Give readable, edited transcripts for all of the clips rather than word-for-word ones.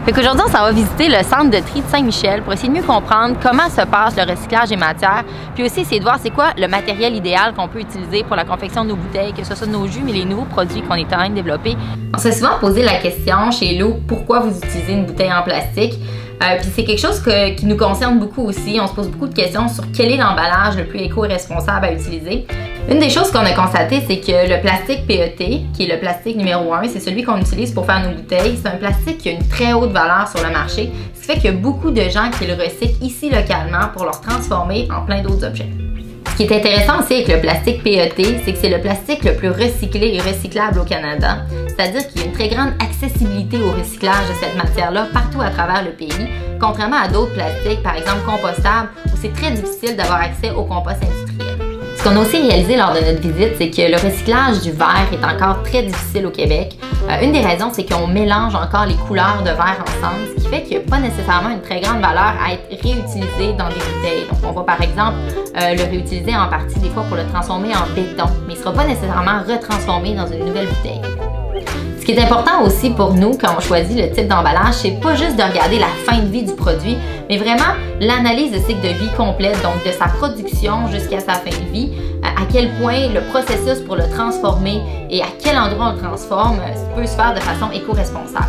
Fait qu'aujourd'hui, on s'en va visiter le centre de tri de Saint-Michel pour essayer de mieux comprendre comment se passe le recyclage des matières, puis aussi essayer de voir c'est quoi le matériel idéal qu'on peut utiliser pour la confection de nos bouteilles, que ce soit de nos jus, mais les nouveaux produits qu'on est en train de développer. On s'est souvent posé la question chez Hello, pourquoi vous utilisez une bouteille en plastique? Puis c'est quelque chose qui nous concerne beaucoup aussi. On se pose beaucoup de questions sur quel est l'emballage le plus éco-responsable à utiliser. Une des choses qu'on a constaté, c'est que le plastique PET, qui est le plastique numéro 1, c'est celui qu'on utilise pour faire nos bouteilles. C'est un plastique qui a une très haute valeur sur le marché, ce qui fait qu'il y a beaucoup de gens qui le recyclent ici localement pour le transformer en plein d'autres objets. Ce qui est intéressant aussi avec le plastique PET, c'est que c'est le plastique le plus recyclé et recyclable au Canada. C'est-à-dire qu'il y a une très grande accessibilité au recyclage de cette matière-là partout à travers le pays, contrairement à d'autres plastiques, par exemple compostables, où c'est très difficile d'avoir accès au compost industriel. Ce qu'on a aussi réalisé lors de notre visite, c'est que le recyclage du verre est encore très difficile au Québec. Une des raisons, c'est qu'on mélange encore les couleurs de verre ensemble, ce qui fait qu'il n'y a pas nécessairement une très grande valeur à être réutilisé dans des bouteilles. Donc, on va par exemple le réutiliser en partie des fois pour le transformer en béton, mais il ne sera pas nécessairement retransformé dans une nouvelle bouteille. Ce qui est important aussi pour nous quand on choisit le type d'emballage, c'est pas juste de regarder la fin de vie du produit, mais vraiment l'analyse de cycle de vie complète, donc de sa production jusqu'à sa fin de vie, à quel point le processus pour le transformer et à quel endroit on le transforme peut se faire de façon éco-responsable.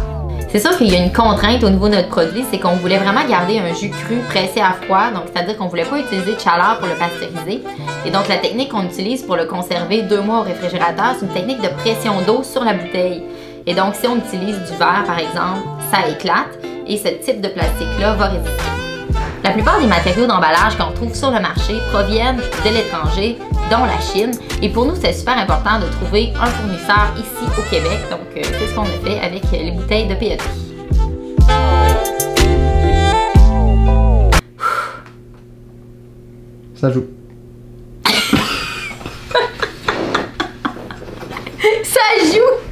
C'est sûr qu'il y a une contrainte au niveau de notre produit, c'est qu'on voulait vraiment garder un jus cru pressé à froid, donc c'est-à-dire qu'on ne voulait pas utiliser de chaleur pour le pasteuriser. Et donc la technique qu'on utilise pour le conserver 2 mois au réfrigérateur, c'est une technique de pression d'eau sur la bouteille. Et donc si on utilise du verre par exemple, ça éclate et ce type de plastique-là va résister. La plupart des matériaux d'emballage qu'on trouve sur le marché proviennent de l'étranger, dont la Chine. Et pour nous, c'est super important de trouver un fournisseur ici au Québec. Donc, c'est ce qu'on a fait avec les bouteilles de PET. Ça joue. Ça joue!